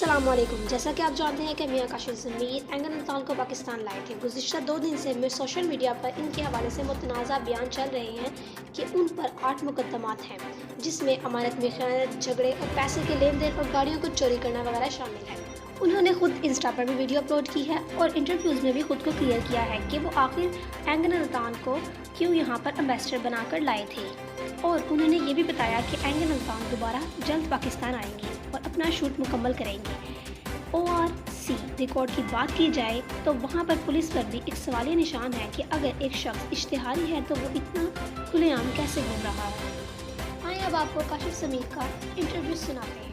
अस्सलामुअलैकुम। जैसा कि आप जानते हैं कि मियां काशिफ ज़मीर एंगन नतान को पाकिस्तान लाए थे। गुज़िश्ता 2 दिन से मैं सोशल मीडिया पर इनके हवाले से मुतनाज़ा बयान चल रहे हैं कि उन पर 8 मुकदमात हैं, जिसमें अमानत में खयानत, झगड़े और पैसे के लेन देन और गाड़ियों को चोरी करना वगैरह शामिल है। उन्होंने खुद इंस्टा पर भी वीडियो अपलोड की है और इंटरव्यूज़ में भी खुद को क्लियर किया है कि वो आखिर एंगन नतान को क्यों यहाँ पर एम्बेसडर बनाकर लाए थे। और उन्होंने ये भी बताया कि एंगन नतान दोबारा जल्द पाकिस्तान आएंगे और अपना शूट मुकम्मल करेंगे। ORC रिकॉर्ड की बात की जाए तो वहाँ पर पुलिस पर भी एक सवालिया निशान है कि अगर एक शख्स इश्तिहारी है तो वो इतना खुलेआम कैसे घूम रहा है। आइए अब आपको काशिफ ज़मीर का इंटरव्यू सुनाते हैं।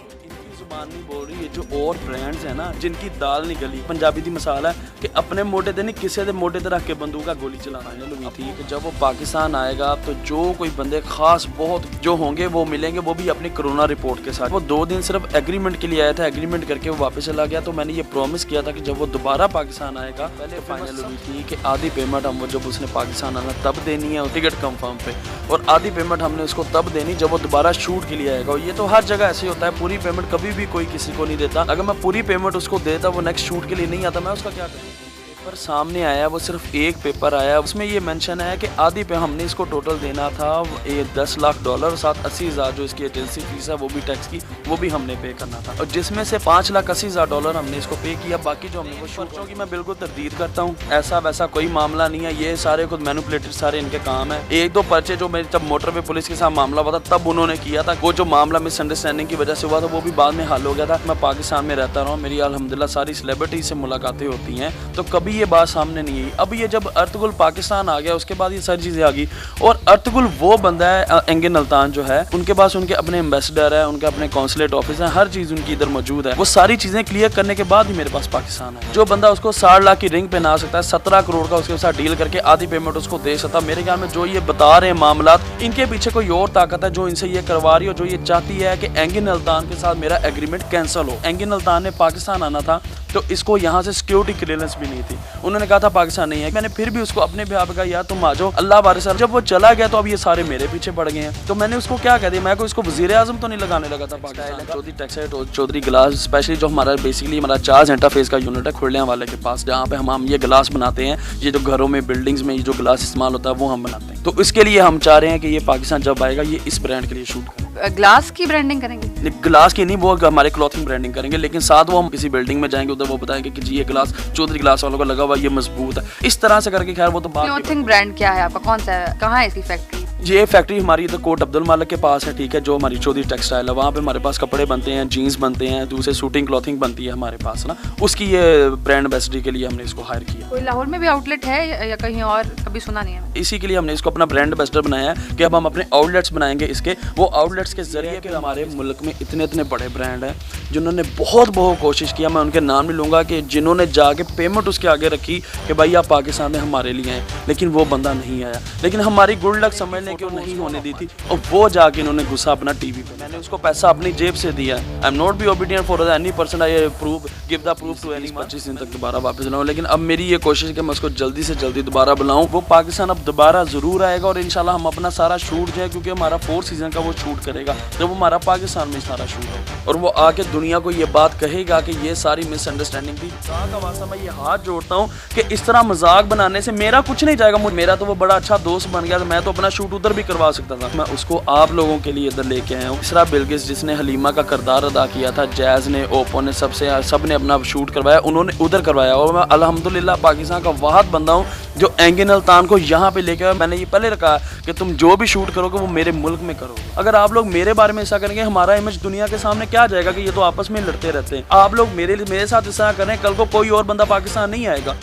जुबान नहीं बोल रही है जो और ब्रांड्स है ना जिनकी दाल नहीं गली। पंजाबी दी मसाला है कि अपने मोटे ते नहीं किसी के मोटे ते रख के बंदूक गोली चलाना है हुई थी कि जब वो पाकिस्तान आएगा तो जो कोई बंदे खास बहुत जो होंगे वो मिलेंगे, वो भी अपनी कोरोना रिपोर्ट के साथ। वो 2 दिन सिर्फ एग्रीमेंट के लिए आया था, एग्रीमेंट करके वो वापस चला गया। तो मैंने ये प्रॉमिस किया था कि जब वो दोबारा पाकिस्तान आएगा, पहले फाइनल हुई थी कि आधी पेमेंट हम जब उसने पाकिस्तान आना तब देनी है टिकट कंफर्म पे, और आधी पेमेंट हमने उसको तब देनी जब वो दोबारा शूट के लिए आएगा। और ये तो हर जगह ऐसे होता है, पूरी पेमेंट कभी भी कोई किसी को नहीं देता। अगर मैं पूरी पेमेंट उसको देता, वो नेक्स्ट शूट के लिए नहीं आता, मैं उसका क्या करूँ। पेपर सामने आया, वो सिर्फ एक पेपर आया, उसमें ये मेंशन है कि आधी पे हमने इसको टोटल देना था ये $10 लाख और साथ 80,000 जो इसकी एजेंसी फीस है वो भी टैक्स की, वो भी हमने पे करना था। और जिसमें से $5,80,000 हमने इसको पे किया। बाकी जो हमने वो शूटों की मैं बिल्कुल तरदीद करता हूँ, ऐसा वैसा कोई मामला नहीं है। ये सारे खुद मैनिपुलेटेड सारे इनके काम है। 1-2 पर्चे जो मेरे जब मोटरवे पुलिस के साथ मामला हुआ था तब उन्होंने किया था, वो जो मामला मिसअंडरस्टैंडिंग की वजह से हुआ था वो भी बाद में हल हो गया था। मैं पाकिस्तान में रहता रहा हूँ, मेरी अल्हम्दुलिल्लाह सारी सेलिब्रिटी से मुलाकातें होती हैं, तो कभी ये बात सामने नहीं आई। अब ये जब अर्तुगरुल पाकिस्तान आ गया उसके बाद ये सारी चीज़ें आ गई। और अर्तुगरुल वो बंदा है एंगन नतान जो है, उनके पास उनके अपने एम्बेसडर है, उनके अपने कॉन्सुलेट ऑफिस है, हर चीज़ उनकी इधर मौजूद है। वो सारी चीज़ें क्लियर करने के बाद ही मेरे पास पाकिस्तान है। जो बंदा उसको 60 लाख की रिंग पहना सकता है, 17 करोड़ का उसके साथ डील करके आधी पेमेंट उसको दे सकता, मेरे ख्याल में जो ये बता रहे हैं मामला, इनके पीछे कोई और ताकत है जो इनसे ये करवा रही हो, जो ये चाहती है कि एंगन नतान के साथ मेरा एग्रीमेंट कैंसिल हो। एंगन नतान ने पाकिस्तान आना था तो इसको यहाँ से सिक्योरिटी क्लियरेंस भी नहीं थी, उन्होंने कहा था पाकिस्तान नहीं है। मैंने फिर भी उसको अपने बिहाफ कहा यार तुम आ जाओ, अल्लाह वारिस। जब वो चला गया तो अब ये सारे मेरे पीछे पड़ गए हैं। तो मैंने उसको क्या कह दिया, मैं कोई इसको वज़ीर आज़म तो नहीं लगाने लगा था पाकिस्तान। चौधरी टेक्सटाइल चौधरी गिलास स्पेशली जो हमारा बेसिकली हमारा चार्ज इंटरफेस का यूनिट है खुरलियाँ वाले के पास, जहाँ पे हम ये गिलास बनाते हैं। ये जो घरों में बिल्डिंग्स में ये जो गिलास इस्तेमाल होता है वो हम बनाते हैं। तो इसके लिए हम चाह रहे हैं कि ये पाकिस्तान जब आएगा ये इस ब्रांड के लिए शूट करें। ग्लास की ब्रांडिंग करेंगे? ग्लास की नहीं, वो हमारे क्लॉथिंग ब्रांडिंग करेंगे, लेकिन साथ वो हम किसी बिल्डिंग में जाएंगे, उधर वो बताएंगे कि जी ये ग्लास चौधरी ग्लास वालों का लगा हुआ, ये मजबूत है, इस तरह से करके। खैर वो तो बात। क्लॉथिंग ब्रांड क्या है आपका, कौन सा है, कहाँ है इसकी फैक्ट्री? ये फैक्ट्री हमारी इधर कोट अब्दुल मालिक के पास है, ठीक है, जो हमारी चौधरी टेक्सटाइल है, वहाँ पे हमारे पास कपड़े बनते हैं, जीन्स बनते हैं, दूसरे शूटिंग क्लॉथिंग बनती है हमारे पास ना, उसकी ये ब्रांड एम्बेसडर के लिए हमने इसको हायर किया। कोई लाहौर में भी आउटलेट है या कहीं और? कभी सुना नहीं है। इसी के लिए हमने इसको अपना ब्रांड एम्बेसडर बनाया है कि अब हम अपने आउटलेट्स बनाएंगे इसके। वो आउटलेट्स के जरिए कि हमारे मुल्क में इतने बड़े ब्रांड हैं जिन्होंने बहुत कोशिश किया, मैं उनके नाम नहीं लूँगा, कि जिन्होंने जाके पेमेंट उसके आगे रखी कि भाई आप पाकिस्तान में हमारे लिए हैं, लेकिन वो बंदा नहीं आया। लेकिन हमारी गुड लक समझ लें कि वो नहीं होने दी थी, और वो जाके इन्होंने गुस्सा अपना टीवी पे। मैंने उसको पैसा अपनी जेब से दिया। I am not be obedient for any person, I prove give the proof to any. 25 दिन तक दोबारा वापस लाऊं, लेकिन अब मेरी ये कोशिश है कि मैं उसको जल्दी से जल्दी दोबारा बुलाऊं। वो पाकिस्तान अब दोबारा जरूर आएगा और इंशाल्लाह हम अपना सारा शूट जो है, क्योंकि हमारा 4 सीजन का वो शूट करेगा, जब हमारा पाकिस्तान में सारा शूट होगा, और वो आके दुनिया को ये बात कहेगा कि ये सारी मिसअंडरस्टैंडिंग थी। का वास्ता मैं ये हाथ जोड़ता हूँ कि इस तरह मजाक बनाने से मेरा कुछ नहीं जाएगा। मेरा तो वो बड़ा अच्छा दोस्त बन गया, तो मैं तो अपना शूट उधर भी करवा सकता था। मैं उसको आप लोगों के लिए इधर लेके आया हूँ। इसरा बिल्किस जिसने हलीमा का किरदार अदा किया था, जैज़ ने, ओप्पो ने, सबने अपना शूट करवाया, उन्होंने उधर करवाया। और मैं अल्हम्दुलिल्लाह पाकिस्तान का वाहद बंदा हूँ जो एंगन नतान को यहाँ पे लेके आया। मैंने ये पहले रखा कि तुम जो भी शूट करोगे वो मेरे मुल्क में करोगे। अगर आप लोग मेरे बारे में ऐसा करेंगे, हमारा इमेज दुनिया के सामने क्या जाएगा कि ये तो आपस में लड़ते रहते हैं। आप लोग मेरे साथ ऐसा करें, कल को कोई और बंदा पाकिस्तान नहीं आएगा।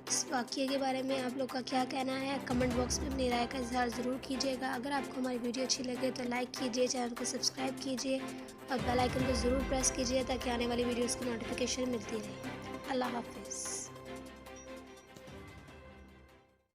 इस वाक़ये के बारे में आप लोग का क्या कहना है, कमेंट बॉक्स में अपनी राय का इजहार ज़रूर कीजिएगा। अगर आपको हमारी वीडियो अच्छी लगे तो लाइक कीजिए, चैनल को सब्सक्राइब कीजिए और बेल आइकन को ज़रूर प्रेस कीजिए ताकि आने वाली वीडियोज़ की नोटिफिकेशन मिलती रहे। अल्लाह हाफ़िज़।